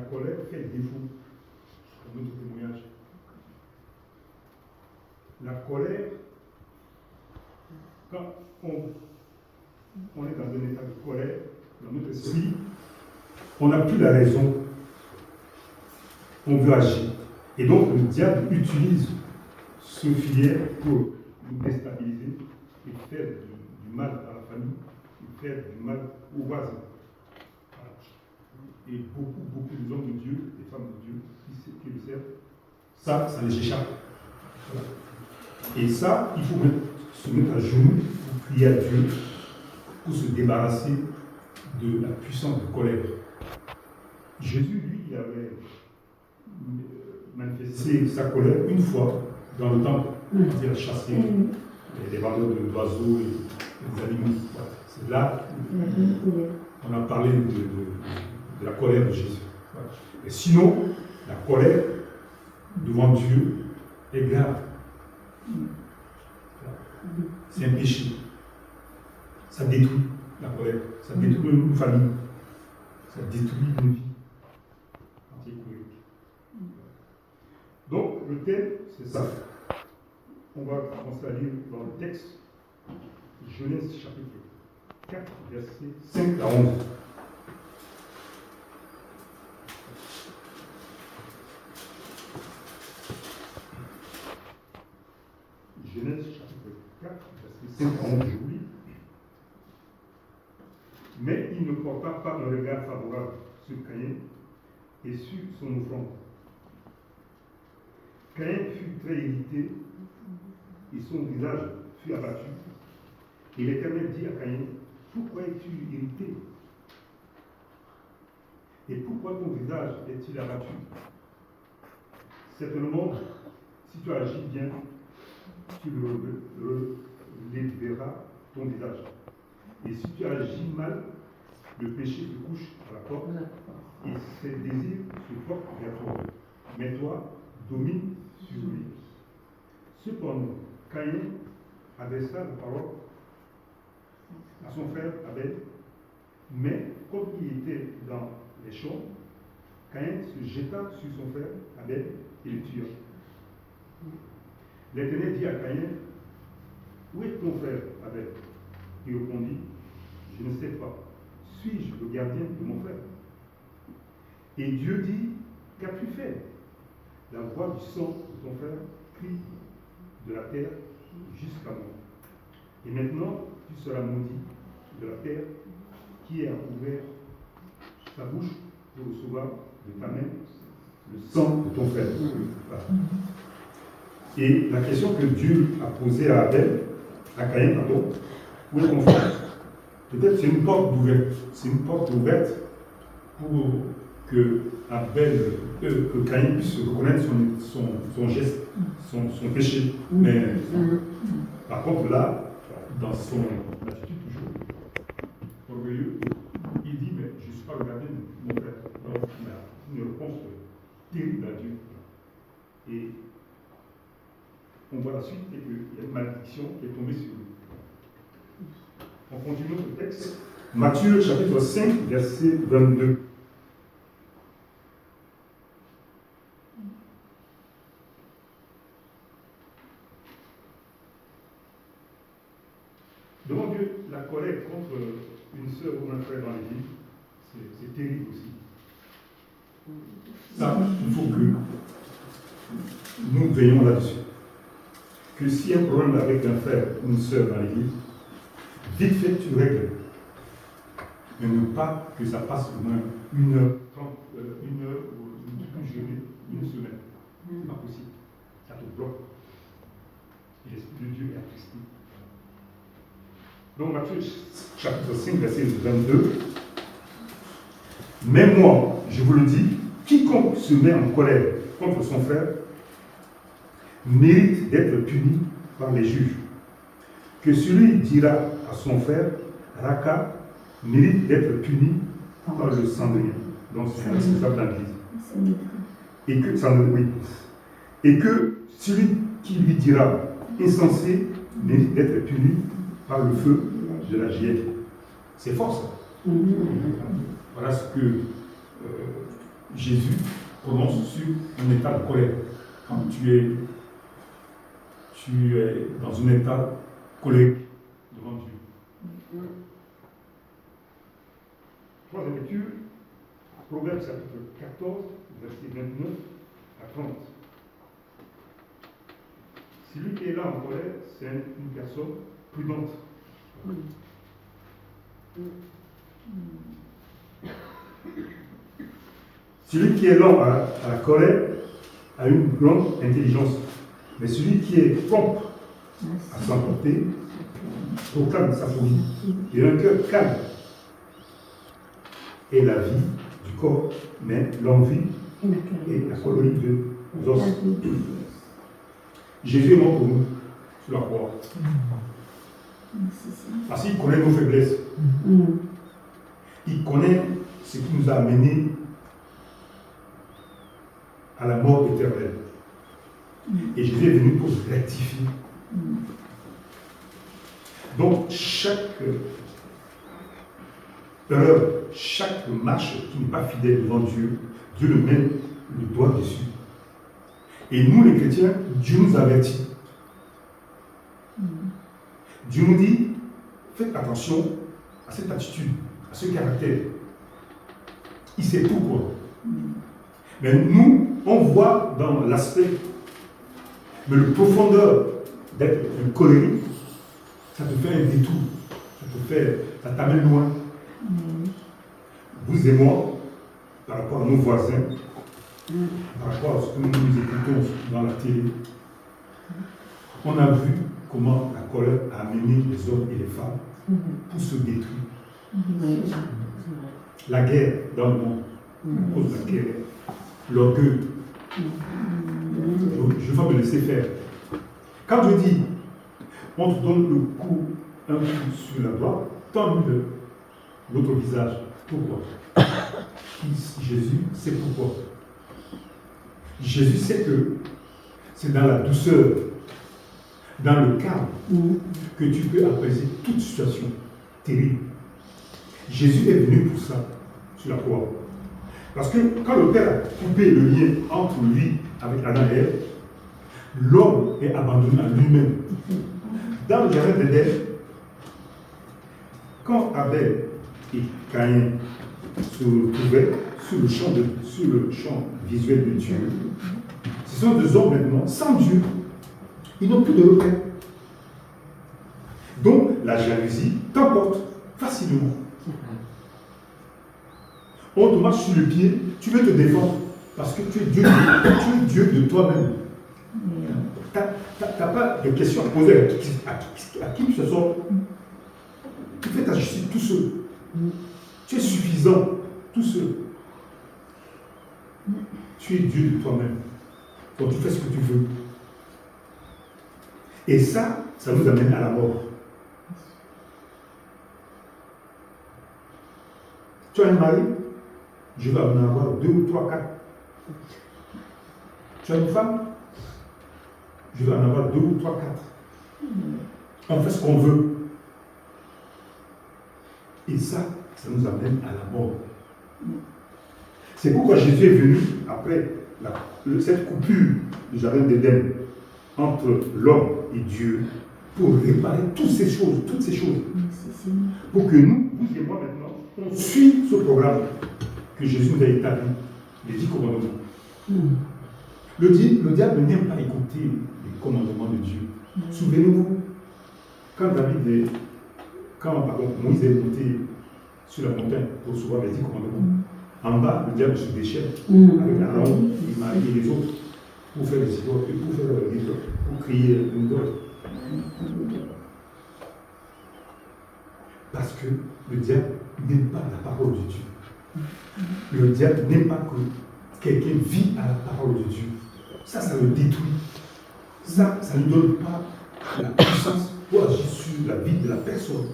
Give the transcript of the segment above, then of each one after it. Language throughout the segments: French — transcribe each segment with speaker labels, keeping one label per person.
Speaker 1: colère fait défaut dans notre témoignage. La colère, quand on est dans un état de colère, dans notre esprit, on n'a plus la raison. On veut agir. Et donc le diable utilise ce filet pour nous déstabiliser et faire du mal à la famille, et faire du mal aux voisins. Voilà. Et beaucoup d'hommes de Dieu, des femmes de Dieu qui le servent, ça les échappe. Voilà. Et ça, il faut se mettre à genoux pour prier à Dieu, pour se débarrasser de la puissance de colère. Jésus, lui, il avait manifesté sa colère une fois dans le temple, quand il a chassé les vendeurs d'oiseaux et des animaux. Voilà. C'est là qu'on a parlé de la colère de Jésus. Voilà. Et sinon, la colère devant Dieu est grave. C'est un péché. Ça détruit la colère. Ça détruit une famille. Ça détruit une vie. Donc, le thème, c'est ça. On va commencer à lire dans le texte Genèse chapitre 4, versets 5 à 11. Genèse chapitre 4, versets 5 à 11, je vous lis. Mais il ne porta pas un regard favorable sur Caïn et sur son offrande. Caïn fut très irrité et son visage fut abattu. Et l'Éternel dit à Caïn, pourquoi es-tu irrité? Et pourquoi ton visage est-il abattu? Certainement, si tu agis bien, tu relèveras ton visage. Et si tu agis mal, le péché se couche à la porte et ses désirs se portent vers toi. Mais toi, domine sur lui. Cependant, Caïn adressa la parole à son frère Abel, mais comme il était dans les champs, Caïn se jeta sur son frère Abel et le tua. L'Éternel dit à Caïn, où est ton frère Abel? Il répondit, je ne sais pas. Suis-je le gardien de mon frère? Et Dieu dit, qu'as-tu fait? La voix du sang de ton frère crie de la terre jusqu'à moi. Et maintenant, tu seras maudit de la terre qui a ouvert sa bouche pour recevoir de ta main le sang de ton frère. Voilà. Et la question que Dieu a posée à Abel, à Caïn, pardon, où est ton frère? Peut-être c'est une porte ouverte. C'est une porte ouverte pour que Caïn puisse reconnaître son geste, son péché. Mais par contre là, dans son attitude toujours orgueilleuse, il dit, mais je ne suis pas le gardien de mon frère. Donc il a une réponse terrible à Dieu. Et on voit la suite et qu'il y a une malédiction qui est tombée sur lui. On continue le texte. Matthieu chapitre 5, verset 22. Devant Dieu, la colère contre une sœur ou un frère dans l'église, c'est terrible aussi. Ça, il faut que nous veillons là-dessus. Que s'il y a un problème avec un frère ou une sœur dans l'église, vite fait, tu règles. Mais ne pas que ça passe au moins 1 heure, 30, 1 heure ou une journée, une semaine. C'est pas possible. Ça te bloque. Et l'Esprit de Dieu est attristé. Donc, Matthieu chapitre 5, verset 22. Mais moi, je vous le dis, quiconque se met en colère contre son frère mérite d'être puni par les juges. Que celui dira à son frère, Raka, mérite d'être puni par le cendrier. Donc c'est responsable de l'Église. Et que celui qui lui dira, insensé, mérite d'être puni par le feu de la giette. C'est fort ça. Voilà ce que Jésus prononce sur un état de colère. Quand tu es dans un état colérique devant Dieu. Troisième lecture, Proverbe chapitre 14, verset 29 à 30. Celui qui est là en colère, c'est une personne prudente. Celui qui est lent à la colère a une grande intelligence. Mais celui qui est prompt à s'emporter proclame sa folie. Et un cœur calme est la vie du corps, mais l'envie et la colonie de os. Jésus est mort pour nous sur la croix. Parce qu'il connaît nos faiblesses. Il connaît ce qui nous a amenés à la mort éternelle. Et Jésus est venu pour rectifier. Donc, chaque erreur, chaque marche qui n'est pas fidèle devant Dieu, Dieu le met le doigt dessus. Et nous, les chrétiens, Dieu nous avertit. Dieu nous dit, faites attention à cette attitude, à ce caractère. Il sait tout quoi. Mais nous, on voit dans l'aspect, mais le profondeur d'être un colérique, ça te fait un détour. Ça t'amène loin. Vous et moi, par rapport à nos voisins, par rapport à ce que nous écoutons dans la télé, on a vu comment la colère a amené les hommes et les femmes pour se détruire. La guerre dans le monde, à cause de la guerre, l'orgueil. Je vais me laisser faire. Quand je dis, on te donne un coup sur la droite, tends-lui l'autre visage. Pourquoi? Jésus sait pourquoi. Jésus sait que c'est dans la douceur, dans le calme, que tu peux apaiser toute situation terrible. Jésus est venu pour ça, sur la croix. Parce que quand le Père a coupé le lien entre lui avec Adam et Ève, l'homme est abandonné à lui-même. Dans le jardin d'Éden, quand Abel et Caïn se trouvaient sur le champ visuel de Dieu, ce sont deux hommes maintenant sans Dieu. Ils n'ont plus de repère. Donc la jalousie t'emporte facilement. On te marche sur le pied, tu veux te défendre parce que tu es Dieu, de toi-même. Tu n'as pas de questions à poser à qui que ce soit. Tu fais ta justice tout seul. Tu es suffisant tout seul. Tu es Dieu de toi-même. Donc tu fais ce que tu veux. Et ça nous amène à la mort. Tu as un mari, je vais en avoir 2 ou 3, 4. Tu as une femme, je vais en avoir 2 ou 3, 4. On fait ce qu'on veut. Et ça nous amène à la mort. C'est pourquoi Jésus est venu après cette coupure du jardin d'Éden entre l'homme et Dieu pour réparer toutes ces choses. Pour que nous, vous et moi maintenant, on suive ce programme que Jésus nous a établi, les 10 commandements. Le diable n'aime pas écouter les commandements de Dieu. Souvenez-vous, quand Moïse est monté sur la montagne pour recevoir les 10 commandements, en bas, le diable se déchaîne avec Aaron, Marie et les autres pour faire des idoles, pour crier une idole. Parce que le diable n'aime pas la parole de Dieu. Le diable n'aime pas que quelqu'un vit à la parole de Dieu. Ça le détruit. Ça ne donne pas la puissance pour agir sur la vie de la personne.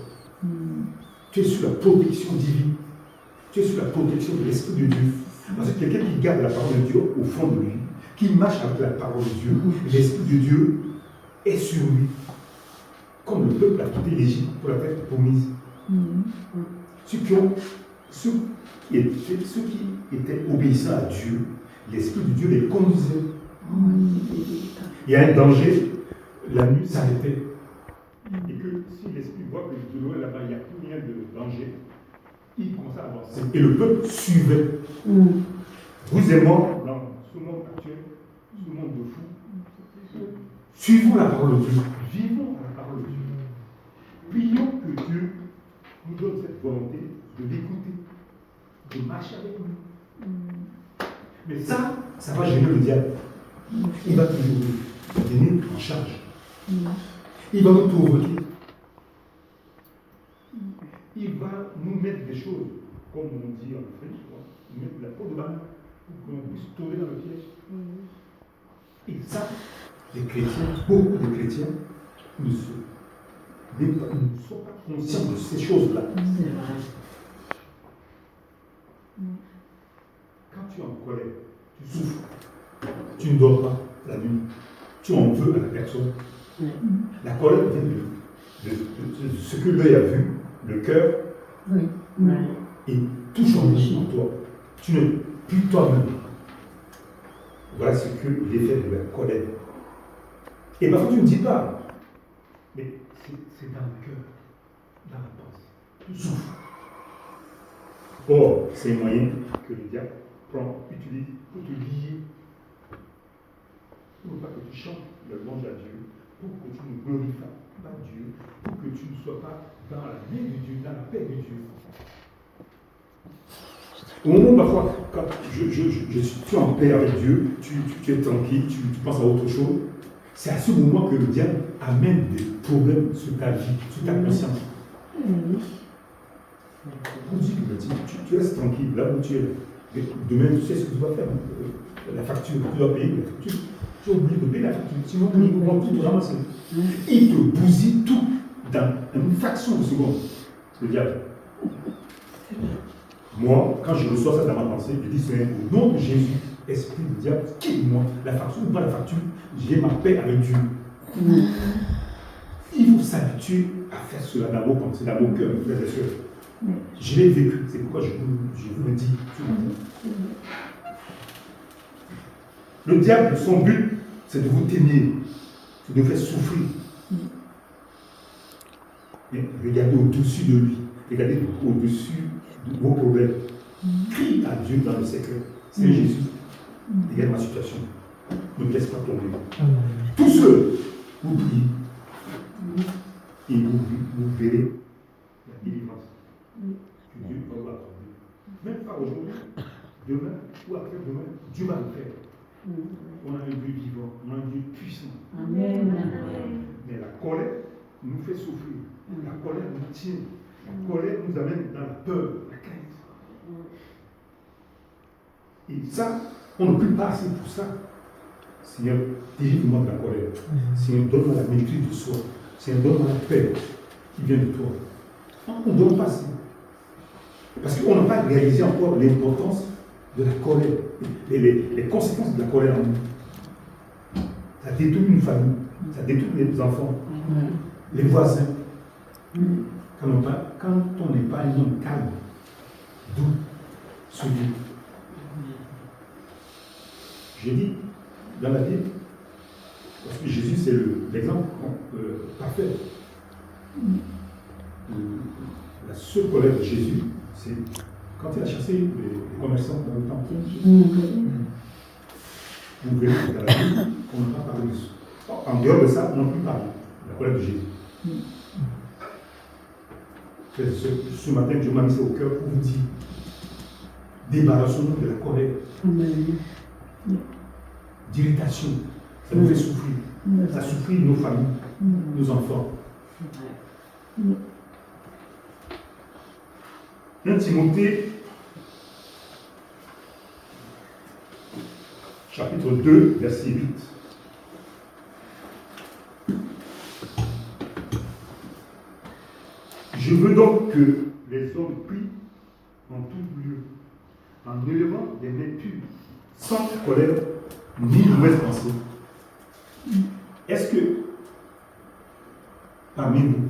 Speaker 1: Tu es sur la protection divine. Tu es sur la protection de l'Esprit de Dieu. Parce que quelqu'un qui garde la parole de Dieu au fond de lui, qui marche avec la parole de Dieu, l'Esprit de Dieu est sur lui. Comme le peuple a quitté l'Égypte pour la terre promise. Ceux qui ont
Speaker 2: ceux qui étaient obéissants à Dieu, l'Esprit de Dieu les conduisait. Il y a un danger, la nuit s'arrêtait. Et que si l'Esprit voit que de loin là-bas, il n'y a plus rien de danger, il commence à avancer. Et le peuple suivait. Vous et moi, dans ce monde actuel, ce monde de fous, suivons la parole de Dieu. Vivons la parole de Dieu. Prions que Dieu nous donne cette volonté de l'écouter, de marcher avec nous. Mais ça va gêner le diable. Il va toujours venir en charge. Il va nous provoquer. Il va nous mettre des choses, comme on dit en Afrique, nous mettre la peau de banane pour qu'on puisse tomber dans le piège. Et ça, les chrétiens, beaucoup de chrétiens, ne sont pas conscients de ces choses-là. Quand tu es en colère, tu souffres, tu ne dors pas la nuit, tu en veux à la personne. La colère vient de ce que l'œil a vu, le cœur, et tout change en toi. Tu n'es plus toi-même. Voilà ce que l'effet de la colère. Et parfois tu ne dis pas, mais c'est dans le cœur, dans la pensée. Tu souffres. Or, c'est un moyen que le diable utilise pour te lier, pour pas que tu chantes le louange à Dieu, pour que tu ne glorifies pas Dieu, pour que tu ne sois pas dans la main de Dieu, dans la paix de Dieu. Au moment parfois, quand je suis en paix avec Dieu, tu es tranquille, tu penses à autre chose, c'est à ce moment que le diable amène des problèmes sur ta vie, sur ta conscience. On dit que tu restes tranquille, là où tu es. Et demain, tu sais ce que tu dois faire. La facture, tu dois payer la facture. Tu oublies de payer la facture, sinon ils vont tout ramasser. Il te bousille tout dans une fraction de seconde. Le diable. Moi, quand je reçois ça dans ma pensée, je dis c'est au nom de Jésus, esprit du diable, quitte-moi. La facture ou pas la facture, j'ai ma paix avec Dieu. Il faut s'habituer à faire cela dans vos pensées, dans vos cœurs, frères et sœurs. Je l'ai vécu, c'est pourquoi je vous le dis. Le diable, son but, c'est de vous tenir, c'est de vous faire souffrir. Mais regardez au-dessus de lui, regardez au-dessus de vos problèmes. Crie à Dieu dans le secret. C'est Jésus. Regarde ma situation. Ne me laisse pas tomber. Tous ceux, vous priez. Et vous verrez la délivrance. Que Dieu va vous accorder. Même pas aujourd'hui, demain ou après-demain, Dieu va le faire. On a un Dieu vivant, on a un Dieu puissant.
Speaker 3: Amen.
Speaker 2: Mais la colère nous fait souffrir. La colère nous tient. La colère nous amène dans la peur, la crainte. Et ça, on ne peut pas passer pour ça. Seigneur, délivre-moi de la colère. Seigneur, donne-moi la maîtrise de soi. Seigneur, donne-moi la paix qui vient de toi. On ne doit pas passer. Parce qu'on n'a pas réalisé encore l'importance de la colère et les conséquences de la colère en nous. Ça détruit une famille, ça détruit les enfants, les voisins. Quand on n'est pas un homme calme, doux, solide. J'ai dit dans la Bible, parce que Jésus c'est l'exemple parfait. La seule colère de Jésus, c'est quand il a chassé les commerçants dans le temple. Vous verrez que dans la Bible, on n'a pas parlé de ça. En dehors de ça, on n'a plus parlé de la colère de Jésus. Ce matin, Dieu m'a mis ça au cœur pour vous dire, débarrassons-nous de la colère, d'irritation. Ça nous fait souffrir. Ça souffrit nos familles, nos enfants. 1 Timothée, chapitre 2, verset 8. Je veux donc que les hommes prient en tout lieu, en élevant des mains pures, sans colère ni mauvaise pensée. Est-ce que parmi nous,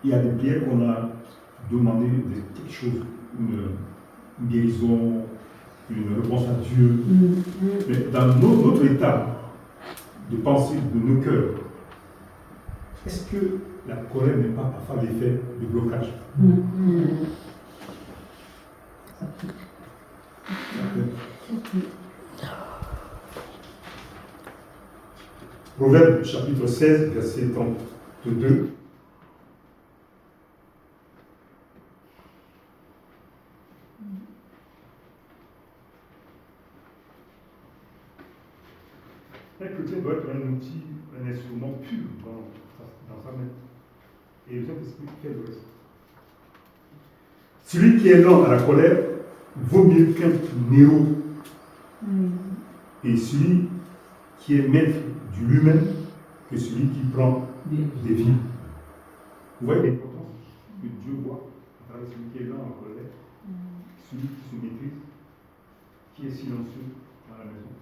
Speaker 2: il y a des prières qu'on a demander quelque chose, une guérison, une réponse à Dieu. Mais dans notre état de pensée de nos cœurs, est-ce que la colère n'est pas parfois l'effet de blocage? Proverbe chapitre 16, verset 32.
Speaker 1: Un chrétien doit être un outil, un instrument pur dans sa main. Et le Saint-Esprit fait le reste.
Speaker 2: Celui qui est lent à la colère vaut mieux qu'un héros. Et celui qui est maître du lui-même que celui qui prend des vies.
Speaker 1: Vous voyez l'importance que Dieu voit à travers celui qui est lent à la colère, celui qui se maîtrise, qui est silencieux dans la maison.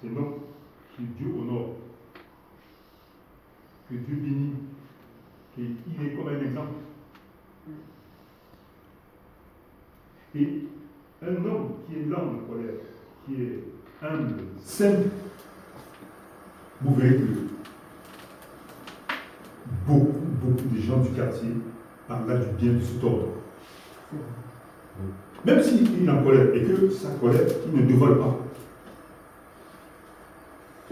Speaker 1: C'est l'homme que Dieu honore, que Dieu bénit, qu'il est comme un exemple. Et un homme qui est lent de colère, qui est humble,
Speaker 2: Simple. Vous verrez que beaucoup de gens du quartier parlent là du bien de cet ordre. Même s'il est en colère et que sa colère, il ne dévole pas.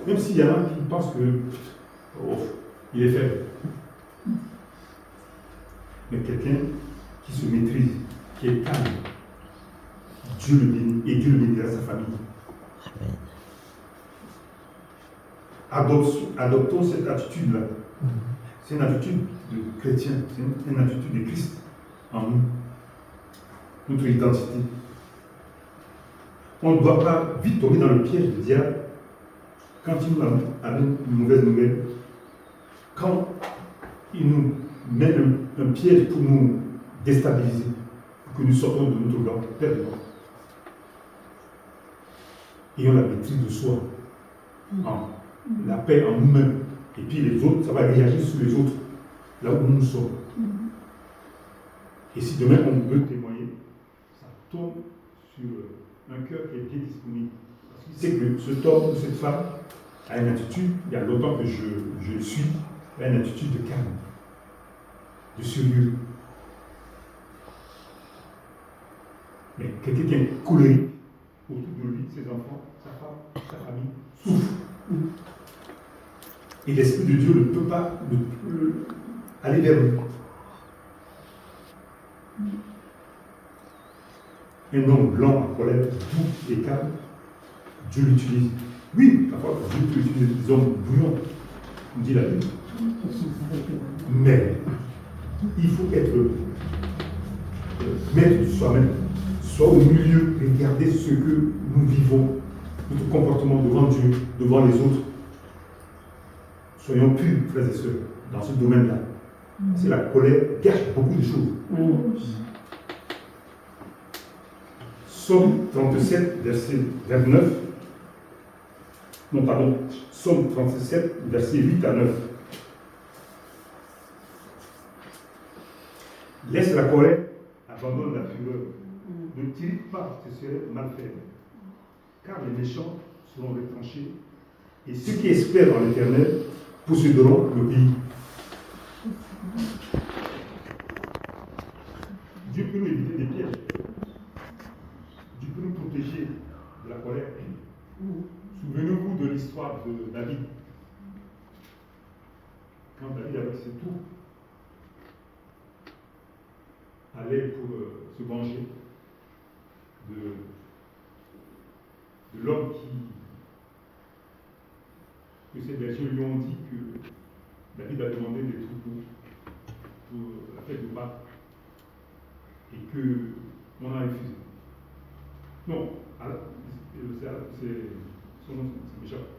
Speaker 2: Même s'il y en a qui pensent que il est faible. Mais quelqu'un qui se maîtrise, qui est calme, Dieu le bénit et Dieu le bénira sa famille. Adoptons cette attitude-là. C'est une attitude de chrétien, c'est une attitude de Christ en nous. Notre identité. On ne doit pas vite tomber dans le piège du diable quand il nous amène une mauvaise nouvelle, quand il nous met un piège pour nous déstabiliser, pour que nous sortons de notre blanc, perdons. Ayons la maîtrise de soi, la paix en nous-mêmes, et puis les autres, ça va réagir sur les autres, là où nous sommes. Et si demain on veut témoigner, ça tombe sur un cœur qui est bien disponible. Parce qu'il sait que cet homme ou cette femme a une attitude, il y a longtemps que je le suis, a une attitude de calme, de sérieux. Mais quelqu'un qui est colérique autour de lui, ses enfants, sa femme, sa famille, souffre. Et l'Esprit de Dieu ne peut pas aller vers lui. Un homme blanc en colère, doux et calme, Dieu l'utilise. Oui, parfois Dieu peut utiliser des hommes bouillants, dit la Bible. Mais il faut être maître de soi-même, soit au milieu, regarder ce que nous vivons, notre comportement devant Dieu, devant les autres. Soyons purs, frères et sœurs, dans ce domaine-là. C'est la colère gâche beaucoup de choses. Psaume 37, verset 29. Non, pardon. Psaume 37, verset 8 à 9. Laisse la colère, abandonne la fureur. Ne t'irrite pas, ce serait mal fait. Car les méchants seront retranchés, et ceux qui espèrent en l'Éternel posséderont le pays. Dieu peut nous éviter des pièges. Dieu peut nous protéger de la colère. Souvenez-vous de l'histoire de David. Quand David, avec ses troupes, allait pour se venger de l'homme que ses bergers lui ont dit que David a demandé des troupeaux pour la fête de Pâques et qu'on a refusé. Non, son nom m'échappe.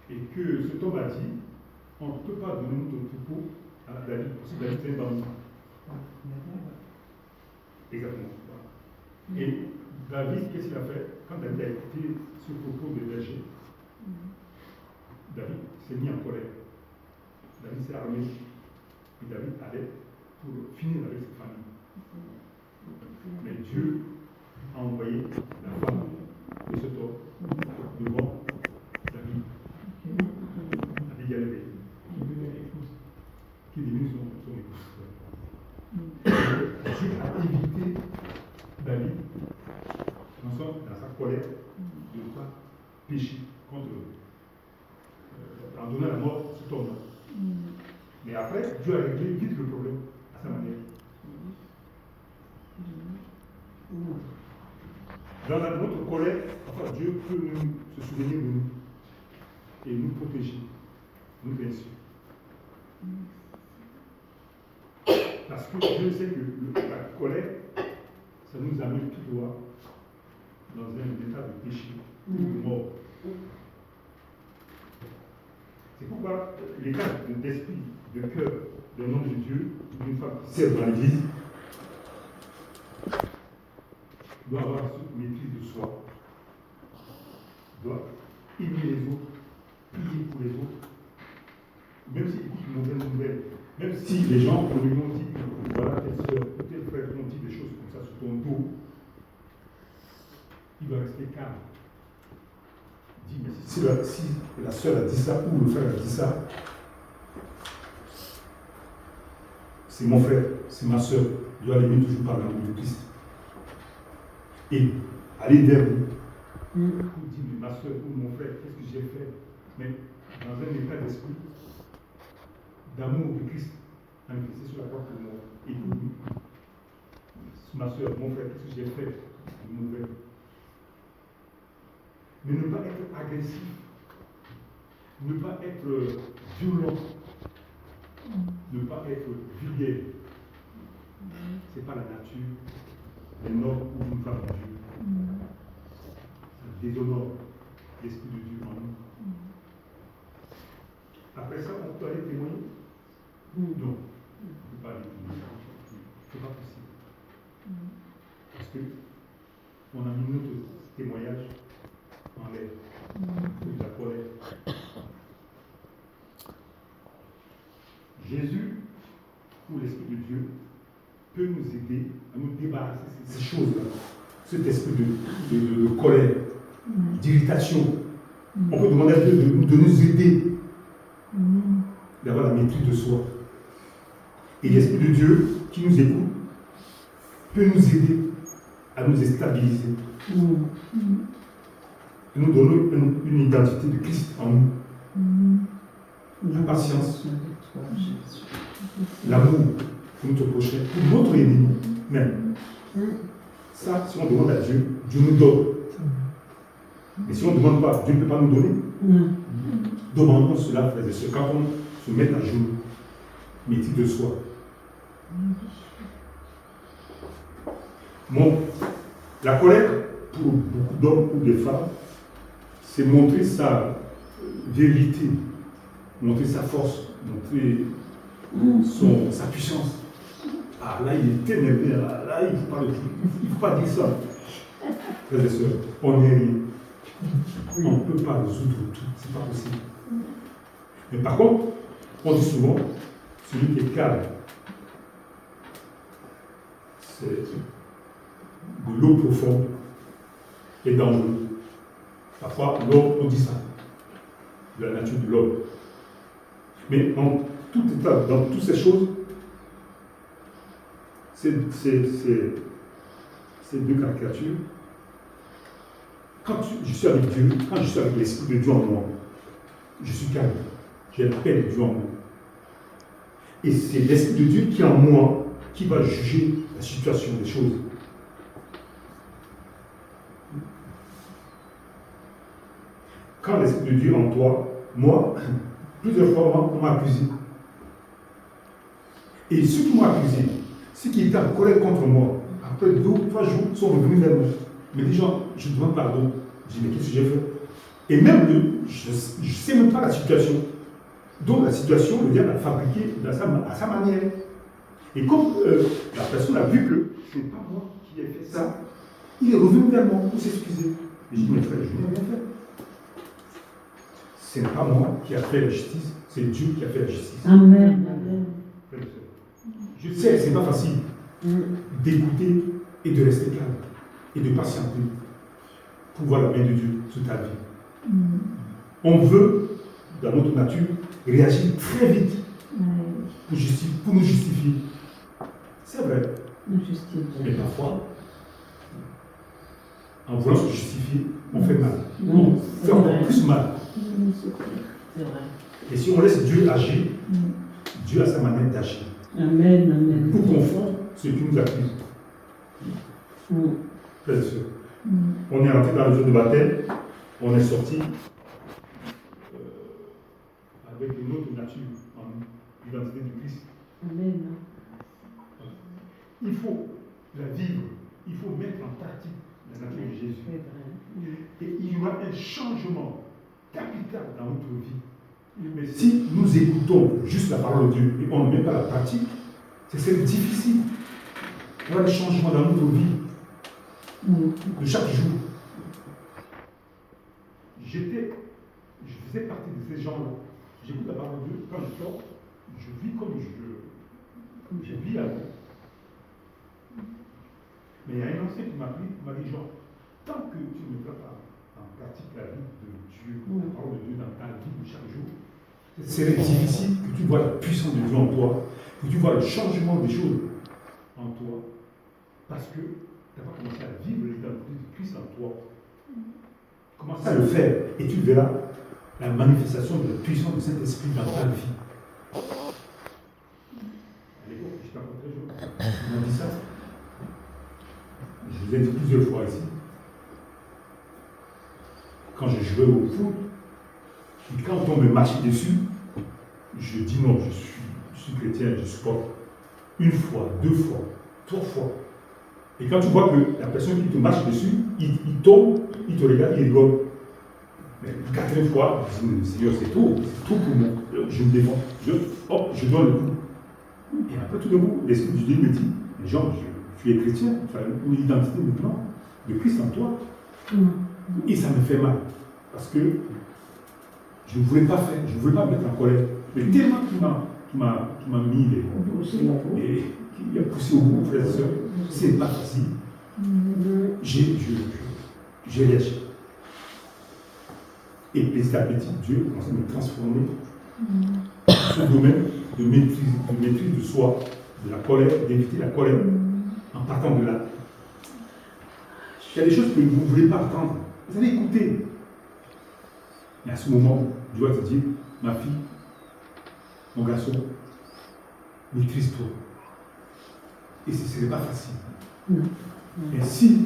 Speaker 2: Et que cet homme a dit, on ne peut pas donner notre troupeau à David, parce que David c'est un bandit. Exactement. Et David, qu'est-ce qu'il a fait? Quand David a écouté ce propos des bergers, David s'est mis en colère. David s'est armé
Speaker 1: Et David allait pour finir avec cette famille. Mais Dieu a envoyé la femme de cet homme devant David. Abigail qui devenait épouse, qui est devenue son épouse. Dieu a évité David, dans sa colère, de ne pas pécher contre en donnant la mort à cet homme-là. Mais après, Dieu a réglé vite le problème à sa manière. Dans notre colère, enfin, Dieu peut se souvenir de nous et nous protéger, nous bien sûr. Parce que Dieu sait que la colère, ça nous amène tout droit dans un état de péché, de mort. C'est pourquoi l'état d'esprit, de cœur d'un homme de Dieu, d'une femme qui sert dans l'Église, doit avoir cette maîtrise de soi, doit aimer les autres, prier pour les autres, même s'ils écoutent une mauvaise nouvelle, même si les gens pour lui ont dit, voilà, telle soeur, tel frère ont dit des choses comme ça sur ton dos, il doit rester calme. Il dit, mais si la soeur a dit ça ou le frère a dit ça, c'est mon frère, c'est ma soeur, je dois l'aimer toujours par l'amour de Christ. Et aller vers lui, pour dire, mais ma soeur ou mon frère, qu'est-ce que j'ai fait? Mais dans un état d'esprit d'amour de Christ, manifesté sur la croix pour moi, et pour lui. Ma soeur, mon frère, qu'est-ce que j'ai fait de mauvais? Mais ne pas être agressif, ne pas être violent, ne pas être vulgaire. Ce n'est pas la nature d'un homme ou d'une femme de Dieu. Ça déshonore l'Esprit de Dieu en nous. Après ça, on peut aller témoigner? Non, on ne peut pas aller témoigner. Ce n'est pas possible. Parce qu'on a mis notre témoignage en l'air. De la colère. Jésus, ou l'Esprit de Dieu, peut nous aider à nous débarrasser de ces choses-là, cet esprit de colère, d'irritation. On peut demander à Dieu de nous aider, d'avoir la maîtrise de soi. Et l'Esprit de Dieu qui nous écoute peut nous aider à nous stabiliser. Et nous donner une identité de Christ en nous. La patience, l'amour pour notre prochain, pour notre ennemi même. Ça, si on demande à Dieu, Dieu nous donne. Mais si on ne demande pas, Dieu ne peut pas nous donner. Demandons cela, frères et sœurs, quand on se met à jour, maîtrise de soi. Bon, la colère, pour beaucoup d'hommes ou de femmes, c'est montrer sa vérité, montrer sa force, montrer sa puissance. Ah là, il est ténébré, là, il ne faut pas dire ça. Frères et sœurs, on n'est rien. On ne peut pas résoudre tout, c'est pas possible. Mais par contre, on dit souvent, celui qui est calme, c'est de l'eau profonde et dangereux. Parfois, l'homme, on dit ça, de la nature de l'homme. Mais en tout état, dans toutes ces choses, ces deux caricatures, quand je suis avec Dieu, quand je suis avec l'Esprit de Dieu en moi, je suis calme. J'ai la paix de Dieu en moi. Et c'est l'Esprit de Dieu qui est en moi qui va juger la situation des choses. Quand l'Esprit de Dieu est en toi, moi, plusieurs fois, on m'a accusé. Et ceux qui m'ont accusé, ceux qui étaient en colère contre moi, après 2 ou 3 jours, sont revenus vers moi. Mais les gens, je demande pardon. Je dis, mais qu'est-ce que j'ai fait? Et même, je ne sais même pas la situation. Donc la situation, le diable a fabriqué à sa manière. Et comme la personne a vu que ce n'est pas moi qui ai fait ça, il est revenu vers moi pour s'excuser. Et je dis, mais frère, je n'ai rien fait. Ce n'est pas moi qui a fait la justice, c'est Dieu qui a fait la justice.
Speaker 3: Amen. Amen.
Speaker 2: Je sais, c'est pas facile d'écouter et de rester calme et de patienter pour voir la main de Dieu sur ta vie. On veut, dans notre nature, réagir très vite pour nous justifier. C'est vrai. Mais parfois, en voulant se justifier, on fait mal. On fait encore plus mal.
Speaker 3: C'est vrai.
Speaker 2: Et si on laisse Dieu agir, Dieu a sa manière d'agir.
Speaker 3: Amen, amen.
Speaker 2: Pour confondre ceux qui nous accusent. Frères et sœurs, on est rentré dans le jour de baptême, on est sorti avec une autre nature en l'identité de Christ.
Speaker 3: Amen.
Speaker 2: Il faut la vivre, il faut mettre en pratique la nature de Jésus.
Speaker 3: C'est vrai.
Speaker 2: Et il y aura un changement capital dans notre vie. Mais si nous écoutons juste la parole de Dieu et on ne met pas la pratique, c'est difficile. Il y aura des changements dans notre vie de chaque jour. Je faisais partie de ces gens-là. J'écoute la parole de Dieu. Quand je sors, je vis comme je vis la vie. Mais il y a un ancien qui m'a dit, genre, tant que tu ne mets pas en pratique la vie de Dieu, la parole de Dieu dans ta vie de chaque jour, c'est difficile que tu vois la puissance de Dieu en toi, que tu vois le changement des choses en toi, parce que tu n'as pas commencé à vivre l'identité de Christ en toi. Commence à le faire et tu verras la manifestation de la puissance du Saint-Esprit dans ta vie. À l'époque, j'étais encore très jeune. On m'a dit ça. Je vous ai dit plusieurs fois ici. Quand je jouais au foot, et quand on me marchait dessus, je dis non, je suis chrétien, je supporte. Une fois, deux fois, trois fois. Et quand tu vois que la personne qui te marche dessus, il tombe, il te regarde, il rigole. Mais la quatrième fois, je dis, Seigneur, c'est tout pour moi. Je me défends. Je donne le coup. Et après, tout d'un coup, l'Esprit du Dieu me dit, mais Jean, tu es chrétien, tu as une identité maintenant de Christ en toi. Et ça me fait mal. Parce que je ne voulais pas faire, je ne voulais pas me mettre en colère. Mais tellement qu'il m'a mis et il a poussé au bout, frères et sœurs, c'est pas facile. J'ai réagi. Et petit à petit, Dieu commence à me transformer ce domaine de maîtrise de soi, de la colère, d'éviter la colère, en partant de là. Il y a des choses que vous ne voulez pas entendre. Vous allez écouter. Et à ce moment, Dieu va te dire, ma fille, mon garçon, maîtrise-toi. Et ce ne serait pas facile. Et si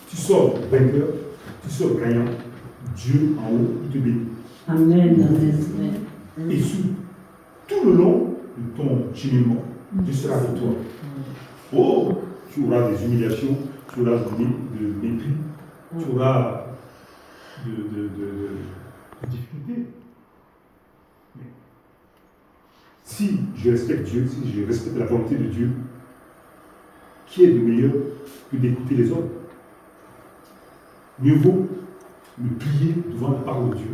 Speaker 2: tu sors vainqueur, tu sors gagnant, Dieu en haut, il te bénit.
Speaker 3: Amen, amen.
Speaker 2: Et sur tout le long de ton cheminement, Dieu sera avec toi. Oh, tu auras des humiliations, tu auras de mépris, tu auras de difficultés. Mais si je respecte Dieu, si je respecte la volonté de Dieu, qui est de meilleur que d'écouter les autres? Mieux vaut me plier devant la parole de Dieu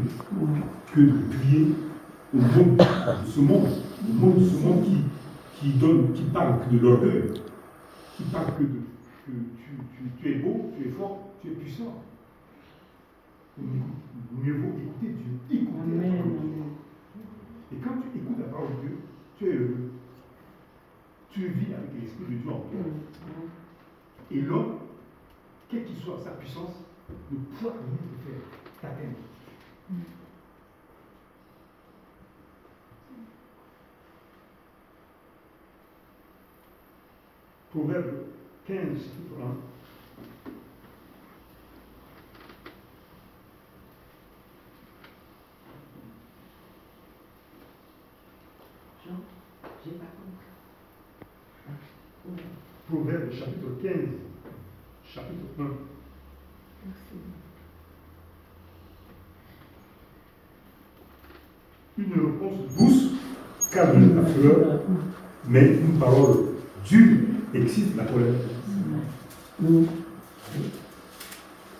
Speaker 2: que de plier au monde de ce monde. Le monde de ce monde qui parle que de l'orgueil, qui parle que tu es beau, tu es fort, tu es puissant. Mieux vaut écouter Dieu, écouter la parole de Dieu. Et quand tu écoutes la parole de Dieu, tu es heureux. Tu vis avec l'Esprit de Dieu en toi. Et l'homme, quelle qu'il soit sa puissance, ne pourra rien te faire t'atteindre. Proverbe 15, chapitre 1.
Speaker 3: Jean, j'ai pas compris.
Speaker 2: Proverbe chapitre 15, chapitre 1. Une réponse douce calme la fureur, mais une parole dure excite la colère.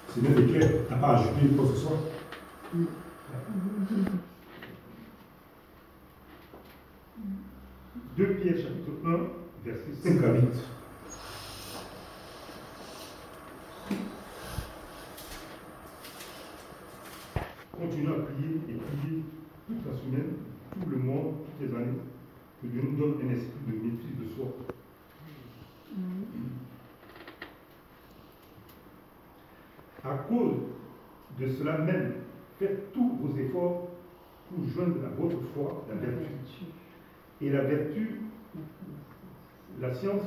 Speaker 2: C'est bien clair, tu n'as pas ajouté quoi que ce soit. 2 Pierre chapitre 1,
Speaker 1: verset
Speaker 2: 5 à 8.
Speaker 1: Continuons à prier et prier toute la semaine, tout le mois, toutes les années, que Dieu nous donne un esprit de maîtrise de soi. À cause de cela même, faites tous vos efforts pour joindre à votre foi la vertu. Et la vertu, la science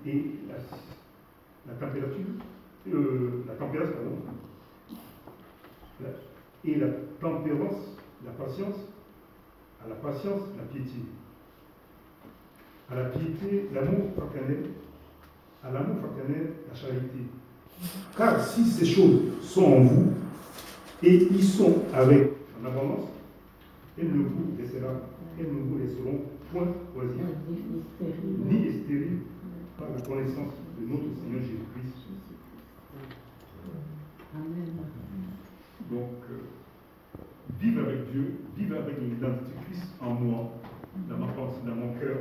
Speaker 1: et la température, la tempérance, pardon, et la tempérance, la patience, à la patience, la piété. À la piété, l'amour fraternel, à l'amour fraternel, la charité.
Speaker 2: Car si ces choses sont en vous et ils sont avec
Speaker 1: En abondance, elles ne vous laisseront point choisir, ni stériles par la connaissance de notre Seigneur Jésus-Christ.
Speaker 3: Amen.
Speaker 1: Donc, vivre avec Dieu, vivre avec l'identité Christ en moi, dans ma pensée, dans mon cœur,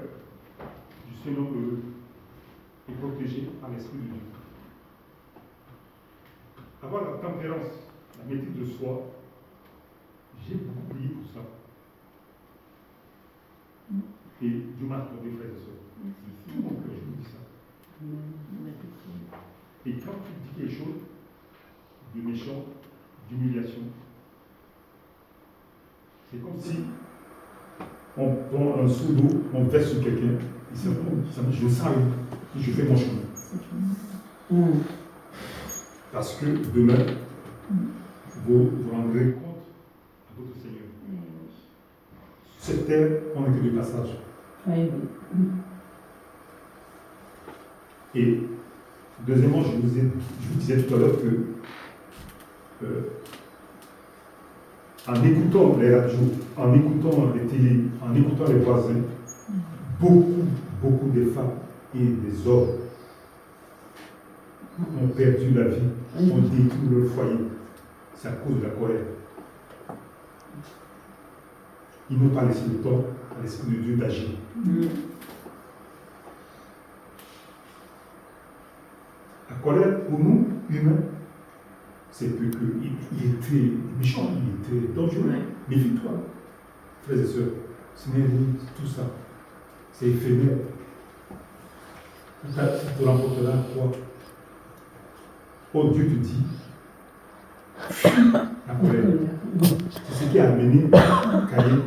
Speaker 1: je suis un homme heureux et protégé par l'Esprit de Dieu. Avoir la tempérance, la maîtrise de soi, j'ai beaucoup prié pour ça. Et Dieu m'a accordé, frères et sœurs. Tout mon cœur, je vous dis ça. Et quand tu dis quelque chose de méchant, d'humiliation, c'est comme si
Speaker 2: on prend un seau d'eau, on verse sur quelqu'un, et ça, je le sens, et je fais mon chemin. Parce que demain, vous vous rendrez compte
Speaker 1: à votre Seigneur.
Speaker 2: sur cette terre, on n'est que de passage. Et deuxièmement, je vous disais tout à l'heure que en écoutant les radios, en écoutant les télés, en écoutant les voisins, beaucoup de femmes et des hommes ont perdu la vie, ont détruit leur foyer. C'est à cause de la colère. Ils n'ont pas laissé le temps à l'Esprit de Dieu d'agir. La colère, pour nous, humains, c'est qu'il était méchant, il était dangereux. Méfie-toi, frères et sœurs. Ce n'est rien, tout ça. C'est éphémère. Ça te remportera quoi? Oh, Dieu te dit, la colère. C'est ce qui a amené Caïn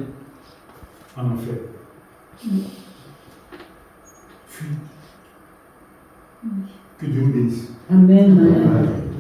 Speaker 2: en enfer. Fuis. Que Dieu nous bénisse.
Speaker 3: Amen.